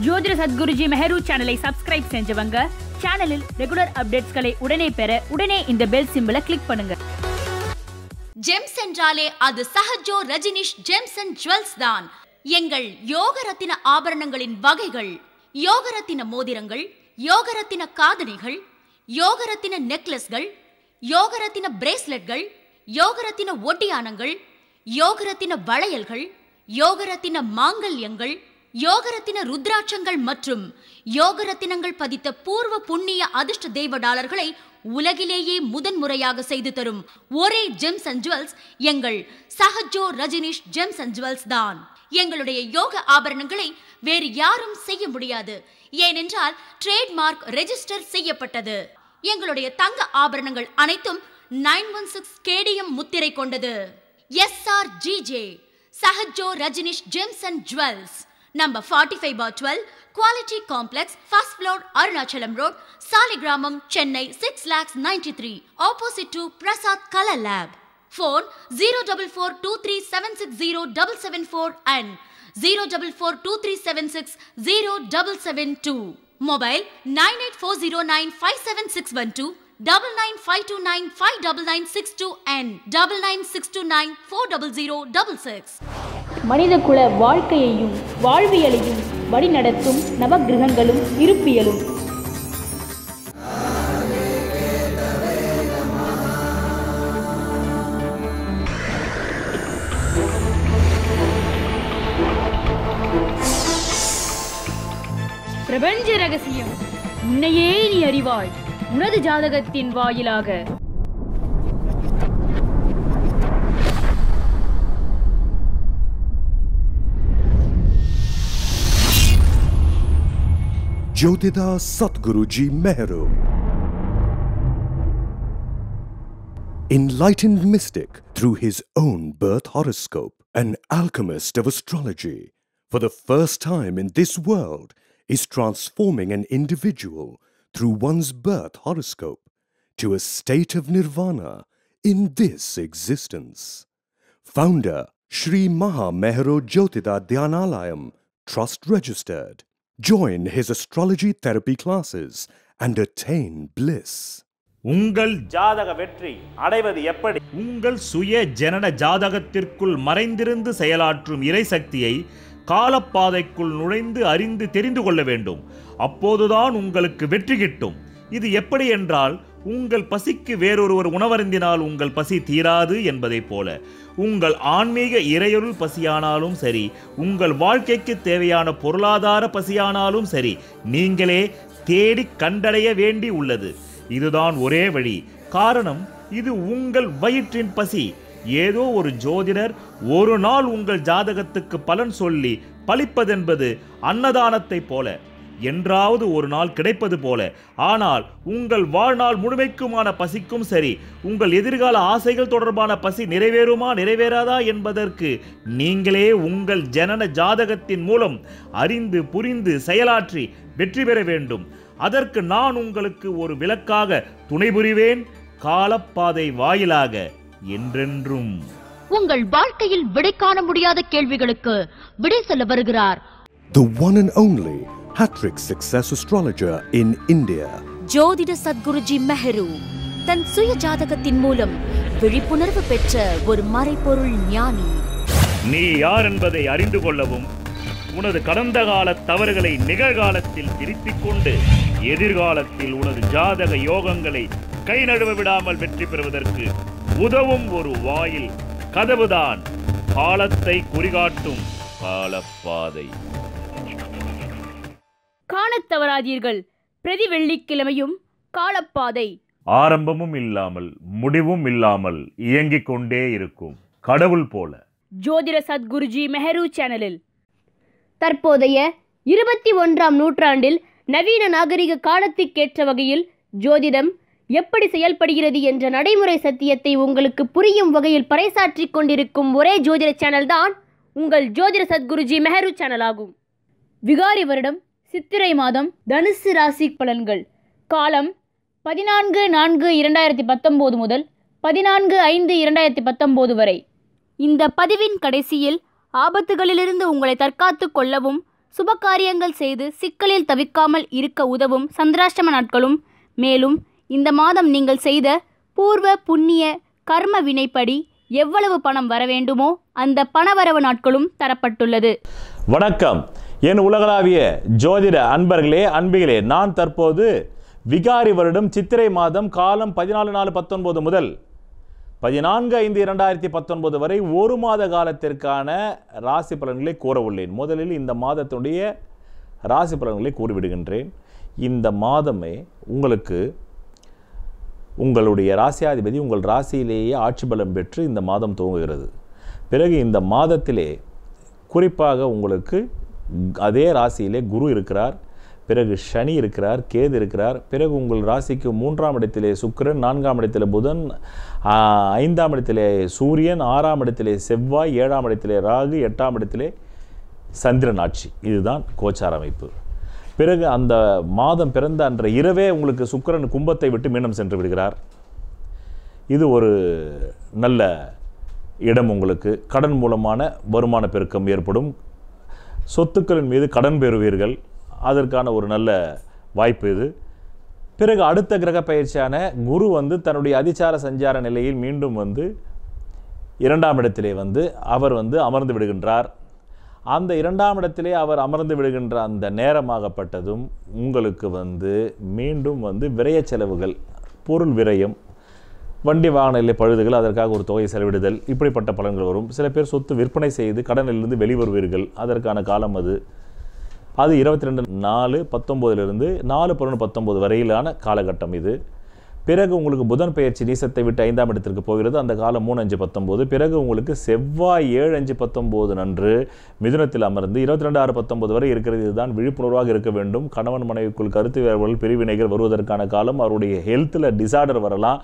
ஜோதிட சத்குருஜி மெஹரு சேனலை சப்ஸ்கிரைப் செஞ்சவங்க சேனலில் ரெகுலர் அப்டேட்ஸ்களை உடனே பெற உடனே இந்த பெல் சிம்பலை கிளிக் பண்ணுங்க. ஜெம்ஸ் என்றாலே அது Sahajo Rajneesh gems and jewels தான். எங்கள் யோகரத்தின ஆபரணங்களின் வகைகள்: யோகரத்தின மோதிரங்கள், யோகரத்தின காதணிகள், யோகரத்தின நெக்லஸ்கள், யோகரத்தின பிரேஸ்லெட்கள், யோகரத்தின ஒட்டியானங்கள், யோகரத்தின வளையல்கள், யோகரத்தின மாங்கல்யங்கள், யோகரத்தின ருத்ராட்சங்கள் மற்றும் யோகரத்தினங்கள் பதித்த பூர்வ புண்ணிய அதிர்ஷ்ட தெய்வ டாலர்களை உலகிலேயே முதன்முறையாக செய்து தரும் ஒரே ஜெம்ஸ் அண்ட் ஜுவல்ஸ் எங்கள் Sahajo Rajneesh gems and jewels தான். எங்களுடைய யோக ஆபரணங்களை வேறு யாரும் செய்ய முடியாது. ஏனென்றால் ட்ரேட்மார்க் ரெஜிஸ்டர் செய்யப்பட்டது. எங்களுடைய தங்க ஆபரணங்கள் அனைத்தும் 916 கேடிஎம் முத்திரை கொண்டது. SRGJ Sahajo Rajneesh gems and jewels, number 45/12, Quality Complex, first floor, Arunachalam Road, Saligramam, Chennai 6,93,000, opposite to Prasad Color Lab. Phone 04423760774 and 04423760772. Mobile 9840957612, 9952959962 and 99629400066. மனிதகுல வாழ்க்கையையும் வாழ்வியலையும் வழிநடத்தும் நவகிரகங்களும் இருப்பியலும். பிரபஞ்ச ரகசியம் உன்னையே நீ அறிவாய் உனது ஜாதகத்தின் வாயிலாக. Jyotida Satguruji Meheru, enlightened mystic through his own birth horoscope, an alchemist of astrology, for the first time in this world is transforming an individual through one's birth horoscope to a state of nirvana in this existence. Founder Sri Maha Meheru Jyotida Dhyanalayam, Trust Registered. Join his astrology therapy classes and attain bliss. உங்கள் ஜாதக வெற்றி அடைவது எப்படி? உங்கள் சுய ஜனன ஜாதகத்திற்குள் மறைந்திருந்து செயலாற்றும் இறைசக்தியை காலப்பாதைக்குள் நுழைந்து அறிந்து தெரிந்து கொள்ள வேண்டும். அப்போதுதான் உங்களுக்கு வெற்றி கிட்டும். இது எப்படி என்றால், உங்கள் பசிக்கு வேறொருவர் உணவருந்தினால் உங்கள் பசி தீராது என்பதைப் போல உங்கள் ஆன்மீக இறையொருள் பசியானாலும் சரி, உங்கள் வாழ்க்கைக்கு தேவையான பொருளாதார பசியானாலும் சரி, நீங்களே தேடி கண்டடைய வேண்டி உள்ளது. இதுதான் ஒரே வழி. காரணம், இது உங்கள் வயிற்றின் பசி. ஏதோ ஒரு ஜோதிடர் ஒரு நாள் உங்கள் ஜாதகத்துக்கு பலன் சொல்லி பலிப்பதென்பது அன்னதானத்தை போல, என்றாவது ஒரு நாள் கிடைப்பது போல. ஆனால் உங்கள் வாழ்நாள் முழுமைக்குமான பசிக்கும் சரி, உங்கள் எதிர்கால ஆசைகள் தொடர்பான பசி நிறைவேறுமா நிறைவேறாதா என்பதற்கு நீங்களே உங்கள் ஜனன ஜாதகத்தின் மூலம் அறிந்து புரிந்து செயலாற்றி வெற்றி பெற வேண்டும். அதற்கு நான் உங்களுக்கு ஒரு விளக்காக துணை புரிவேன், காலப்பாதை வாயிலாக என்றென்றும். உங்கள் வாழ்க்கையில் விடை காண முடியாத கேள்விகளுக்கு விடை சொல்ல வருகிறார் The one and only hat-trick success astrologer in India. ஜோதிட சத்குருஜி மெஹரு தன் சுய ஜாதகத்தின் மூலம் விழிப்புணர்வு பெற்ற ஒரு மறைபொருள் ஞானி. நீ யார் என்பதை அறிந்து கொள்ளவும், உனது கடந்த கால தவறுகளை நிகழ்காலத்தில் திருத்திக் கொண்டு எதிர்காலத்தில் உனது ஜாதக யோகங்களை கை நழுவ விடாமல் வெற்றி பெறுவதற்கு உதவும் ஒரு வாயில் கதவுதான் காலத்தை குறிகாட்டும் காலப்பாதை. காணத் தவறாதீர்கள். பிரதி வெள்ளிக்கிழமையும் காலப்பாதை. ஆரம்பமும் இல்லாமல் முடிவும் இல்லாமல் இயங்கிக் கொண்டே இருக்கும் கடவுள் போல. ஜோதிட சத்குருஜி மெஹரு சேனலில் தற்போதைய 21ஆம் நூற்றாண்டில் நவீன நாகரிக காலத்திற்கேற்ற வகையில் ஜோதிடம் எப்படி செயல்படுகிறது என்ற நடைமுறை சத்தியத்தை உங்களுக்கு புரியும் வகையில் பறைசாற்றிக் கொண்டிருக்கும் ஒரே ஜோதிட சேனல் தான் உங்கள் ஜோதிட சத்குருஜி மெஹரு சேனல் ஆகும். விகாரி வருடம் சித்திரை மாதம் தனுசு ராசி பலன்கள். காலம் 14/4/2019 முதல் 14/5/2019 வரை. இந்த பதிவின் கடைசியில் ஆபத்துகளிலிருந்து உங்களை தற்காத்து கொள்ளவும் சுபகாரியங்கள் செய்து சிக்கலில் தவிக்காமல் இருக்க உதவும் சந்திராஷ்டம நாட்களும், மேலும் இந்த மாதம் நீங்கள் செய்த பூர்வ புண்ணிய கர்ம வினைப்படி எவ்வளவு பணம் வர வேண்டுமோ அந்த பணவரவு நாட்களும் தரப்பட்டுள்ளது. வணக்கம் என் உலகளாவிய ஜோதிட அன்பர்களே, அன்பிகளே. நான் தற்போது விகாரி வருடம் சித்திரை மாதம் காலம் 14/4/19 முதல் 14/5/2019 வரை ஒரு மாத காலத்திற்கான ராசி பலன்களை கூற உள்ளேன். முதலில் இந்த மாதத்துடைய ராசி பலன்களை கூறிவிடுகின்றேன். இந்த மாதமே உங்களுக்கு உங்களுடைய ராசியாதிபதி உங்கள் ராசியிலேயே ஆட்சி பலம் பெற்று இந்த மாதம் துவங்குகிறது. பிறகு இந்த மாதத்திலே குறிப்பாக உங்களுக்கு அதே ராசியிலே குரு இருக்கிறார், பிறகு சனி இருக்கிறார், கேது இருக்கிறார். பிறகு உங்கள் ராசிக்கு 3ஆம் இடத்திலே சுக்கிரன், 4ஆம் இடத்திலே புதன், 5ஆம் இடத்திலே சூரியன், 6ஆம் இடத்திலே செவ்வாய், 7ஆம் இடத்திலே ராகு, 8ஆம் இடத்திலே சந்திரன் ஆட்சி. இதுதான் கோச்சார அமைப்பு. பிறகு அந்த மாதம் பிறந்த அன்ற இரவே உங்களுக்கு சுக்கிரன் கும்பத்தை விட்டு மீனம் சென்று விடுகிறார். இது ஒரு நல்ல இடம். உங்களுக்கு கடன் மூலமான வருமான பெருக்கம் ஏற்படும். சொத்துக்களின் மீது கடன் பெறுவீர்கள். அதற்கான ஒரு நல்ல வாய்ப்பு இது. பிறகு அடுத்த கிரக பயிற்சியான குரு தன்னுடைய அதிசார சஞ்சார நிலையில் மீண்டும் 2ஆம் இடத்திலே அவர் அமர்ந்து விடுகின்றார். அந்த 2ஆம் இடத்திலே அவர் அமர்ந்து விடுகின்ற அந்த நேரமாகப்பட்டதும் உங்களுக்கு மீண்டும் விரய செலவுகள், பொருள் விரயம், வண்டி வாகன பழுதுகள், அதற்காக ஒரு தொகை செலவிடுதல், இப்படிப்பட்ட பலன்கள் வரும். சில பேர் சொத்து விற்பனை செய்து கடனிலிருந்து வெளிவருவீர்கள். அதற்கான காலம் அது 22/4/19 4/11/19 வரையிலான காலகட்டம் இது. பிறகு உங்களுக்கு புதன் பெயர்ச்சி நீசத்தை விட்டு 5ஆம் இடத்திற்கு போகிறது. அந்த காலம் 3/5/19. பிறகு உங்களுக்கு செவ்வாய் 7/5/19 அன்று மிதுனத்தில் அமர்ந்து 22/6/19 வரை இருக்கிறது. இதுதான் விழிப்புணர்வாக இருக்க வேண்டும். கணவன் மனைவிக்குள் கருத்து வேறுபாடுகள், பிரிவினைகள் வருவதற்கான காலம். அவருடைய ஹெல்த்தில் டிசார்டர் வரலாம்,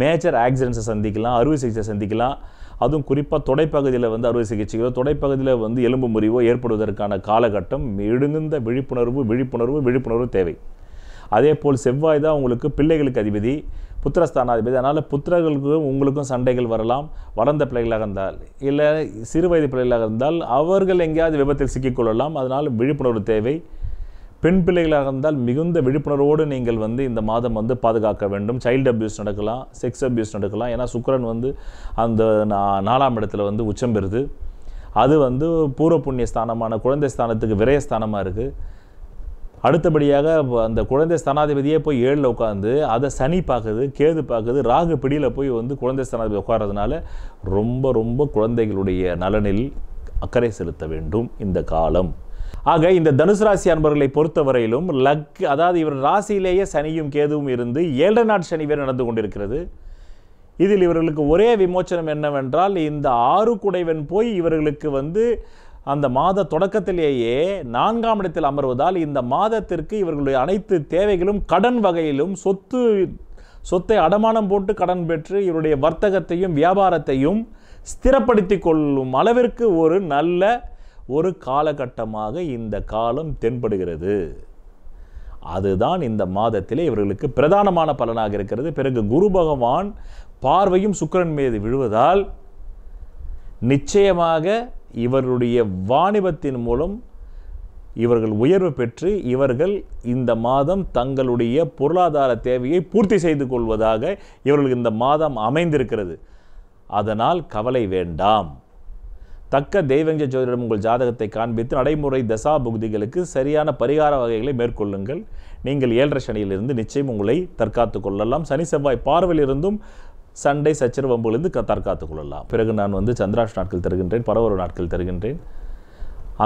மேஜர் ஆக்சிடென்ட்ஸை சந்திக்கலாம், அறுவை சிகிச்சை சந்திக்கலாம். அதுவும் குறிப்பாக தொடைப்பகுதியில் அறுவை சிகிச்சைகளோ, தொடைப்பகுதியில் எலும்பு முறிவோ ஏற்படுவதற்கான காலகட்டம். மிகுந்த விழிப்புணர்வு தேவை. அதே போல் செவ்வாய் தான் உங்களுக்கு பிள்ளைகளுக்கு அதிபதி, புத்திரஸ்தானாதிபதி. அதனால் புத்திரர்களுக்கும் உங்களுக்கும் சண்டைகள் வரலாம். வளர்ந்த பிள்ளைகளாக இருந்தால், இல்லை சிறு வயது பிள்ளைகளாக இருந்தால் அவர்கள் எங்கேயாவது விபத்தில் சிக்கிக்கொள்ளலாம். அதனால் விழிப்புணர்வு தேவை. பெண் பிள்ளைகளாக இருந்தால் மிகுந்த விழிப்புணர்வோடு நீங்கள் இந்த மாதம் பாதுகாக்க வேண்டும். சைல்டு அப்யூஸ் நடக்கலாம், செக்ஸ் அப்யூஸ் நடக்கலாம். ஏன்னா சுக்கிரன் அந்த 4ஆம் இடத்துல உச்சம் பெறுது. அது பூர்வ புண்ணிய ஸ்தானமான குழந்தை ஸ்தானத்துக்கு விரயஸ்தானமாக இருக்குது. அடுத்தபடியாக அந்த குழந்தை ஸ்தானாதிபதியே போய் 7ல் உட்காந்து அதை சனி பார்க்குது, கேது பார்க்குது, ராகு பிடியில் போய் குழந்தை ஸ்தானாதிபதி உட்கார்றதுனால ரொம்ப குழந்தைகளுடைய நலனில் அக்கறை செலுத்த வேண்டும் இந்த காலம். ஆக இந்த தனுசு ராசி அன்பர்களை பொறுத்தவரையிலும் அதாவது இவர் ராசியிலேயே சனியும் கேதுவும் இருந்து 7 நாட் சனி வேறு நடந்து கொண்டிருக்கிறது. இதில் இவர்களுக்கு ஒரே விமோச்சனம் என்னவென்றால், இந்த 6 குடைவன் போய் இவர்களுக்கு அந்த மாத தொடக்கத்திலேயே 4ஆம் இடத்தில் அமர்வதால் இந்த மாதத்திற்கு இவர்களுடைய அனைத்து தேவைகளும் கடன் வகையிலும் சொத்தை அடமானம் போட்டு கடன் பெற்று இவருடைய வர்த்தகத்தையும் வியாபாரத்தையும் ஸ்திரப்படுத்தி கொள்ளும் அளவிற்கு ஒரு நல்ல ஒரு காலகட்டமாக இந்த காலம் தென்படுகிறது. அதுதான் இந்த மாதத்திலே இவர்களுக்கு பிரதானமான பலனாக இருக்கிறது. பிறகு குரு பகவான் பார்வையும் சுக்கிரன் மீது விழுவதால் நிச்சயமாக இவருடைய வாணிபத்தின் மூலம் இவர்கள் உயர்வு பெற்று இவர்கள் இந்த மாதம் தங்களுடைய பொருளாதார தேவையை பூர்த்தி செய்து கொள்வதாக இவர்களுக்கு இந்த மாதம் அமைந்திருக்கிறது. அதனால் கவலை வேண்டாம். தக்க தெய்வஞ்ச ஜோதிடம் உங்கள் ஜாதகத்தை காண்பித்து நடைமுறை தசா புக்திகளுக்கு சரியான பரிகார வகைகளை மேற்கொள்ளுங்கள். நீங்கள் 7.5 சனியிலிருந்து நிச்சயம் உங்களை தற்காத்து கொள்ளலாம். சனி செவ்வாய் பார்வையிலிருந்தும் சண்டை சச்சரவு வம்புகளிலிருந்து தற்காத்து கொள்ளலாம். பிறகு நான் சந்திராஷ்ட நாட்கள் தருகின்றேன், பரவர நாட்கள் தருகின்றேன்.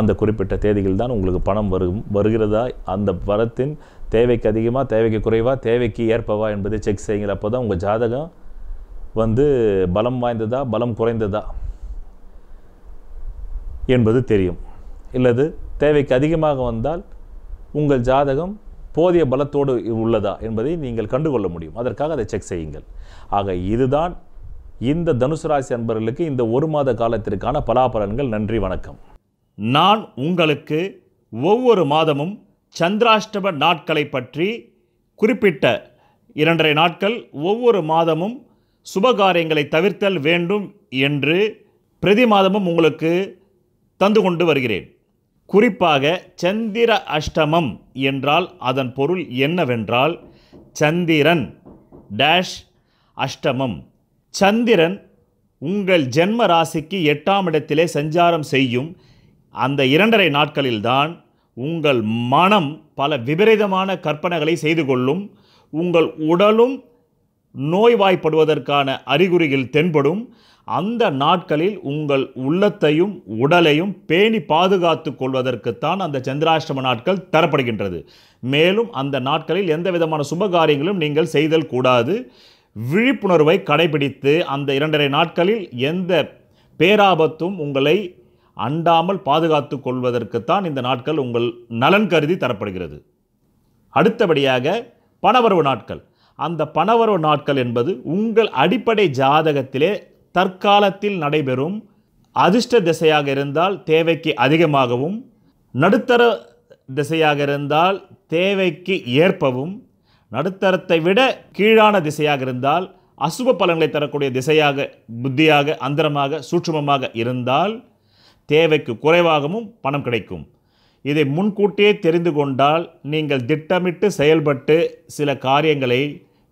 அந்த குறிப்பிட்ட தேதிகள் தான் உங்களுக்கு பணம் வருகிறதா, அந்த பணத்தின் தேவைக்கு அதிகமாக, தேவைக்கு குறைவா, தேவைக்கு ஏற்பவா என்பதை செக் செய்யுங்கள். அப்போ தான் உங்கள் ஜாதகம் பலம் வாய்ந்ததா பலம் குறைந்ததா என்பது தெரியும். இல்லது தேவைக்கு அதிகமாக வந்தால் உங்கள் ஜாதகம் போதிய பலத்தோடு உள்ளதா என்பதை நீங்கள் கண்டுகொள்ள முடியும். அதற்காக அதை செக் செய்யுங்கள். ஆக இதுதான் இந்த தனுசு ராசி அன்பர்களுக்கு இந்த ஒரு மாத காலத்திற்கான பலாபலன்கள். நன்றி, வணக்கம். நான் உங்களுக்கு ஒவ்வொரு மாதமும் சந்திராஷ்டம நாட்களை பற்றி குறிப்பிட்ட 2.5 நாட்கள் ஒவ்வொரு மாதமும் சுபகாரியங்களை தவிர்த்தல் வேண்டும் என்று பிரதி மாதமும் உங்களுக்கு தந்து கொண்டு வருகிறேன். குறிப்பாக சந்திர அஷ்டமம் என்றால் அதன் பொருள் என்னவென்றால் சந்திரன் டேஷ் அஷ்டமம். சந்திரன் உங்கள் ஜென்ம ராசிக்கு 8ஆம் இடத்திலே சஞ்சாரம் செய்யும் அந்த 2.5 நாட்களில்தான் உங்கள் மனம் பல விபரீதமான கற்பனைகளை செய்து கொள்ளும். உங்கள் உடலும் நோய்வாய்ப்படுவதற்கான அறிகுறிகள் தென்படும். அந்த நாட்களில் உங்கள் உள்ளத்தையும் உடலையும் பேணி பாதுகாத்து கொள்வதற்குத்தான் அந்த சந்திராஷ்டம நாட்கள் தரப்படுகின்றது. மேலும் அந்த நாட்களில் எந்த விதமான சுபகாரியங்களும் நீங்கள் செய்தல் கூடாது. விழிப்புணர்வை கடைபிடித்து அந்த 2.5 நாட்களில் எந்த பேராபத்தும் உங்களை அண்டாமல் பாதுகாத்து கொள்வதற்குத்தான் இந்த நாட்கள் உங்கள் நலன் கருதி தரப்படுகிறது. அடுத்தபடியாக பணவரவு நாட்கள். அந்த பணவரவு நாட்கள் என்பது உங்கள் அடிப்படை ஜாதகத்திலே தற்காலத்தில் நடைபெறும் அதிர்ஷ்ட திசையாக இருந்தால் தேவைக்கு அதிகமாகவும், நடுத்தர திசையாக இருந்தால் தேவைக்கு ஏற்பவும், நடுத்தரத்தை விட கீழான திசையாக இருந்தால் அசுப பலன்களை தரக்கூடிய திசையாக, புத்தியாக, அந்தரமாக, சூட்சுமமாக இருந்தால் தேவைக்கு குறைவாகவும் பணம் கிடைக்கும். இதை முன்கூட்டியே தெரிந்து கொண்டால் நீங்கள் திட்டமிட்டு செயல்பட்டு சில காரியங்களை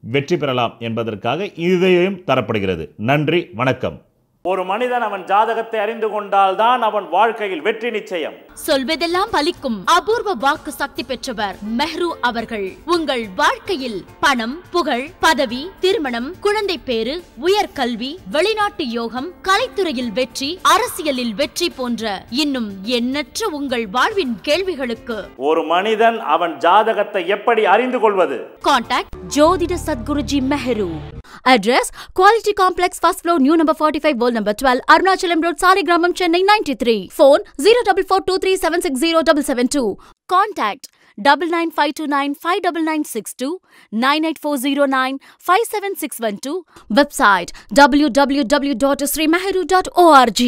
வெற்றி பெறலாம் என்பதற்காக இதையும் தரப்படுகிறது. நன்றி, வணக்கம். ஒரு மனிதன் அவன் ஜாதகத்தை அறிந்து கொண்டால் தான் அவன் வாழ்க்கையில் வெற்றி நிச்சயம். சொல்வதெல்லாம் பலிக்கும் அபூர்வ வாக்கு சக்தி பெற்றவர் மெஹ்ரு அவர்கள். உங்கள் வாழ்க்கையில் பணம், புகழ், பதவி, திருமணம், குழந்தை பேறு, உயர்கல்வி, வெளிநாட்டு யோகம், கலைத்துறையில் வெற்றி, அரசியலில் வெற்றி போன்ற இன்னும் எண்ணற்ற உங்கள் வாழ்வின் கேள்விகளுக்கு ஒரு மனிதன் அவன் ஜாதகத்தை எப்படி அறிந்து கொள்வது? கான்டாக்ட் ஜோதிட Sadguruji Mehru. Address Quality Complex, first floor, new number 45, wall number 12, Arunachalam Road, Saligramam, Chennai 93. Phone 0442376072. Contact 9952959962, 98409 57612. Website www.srimeheru.org.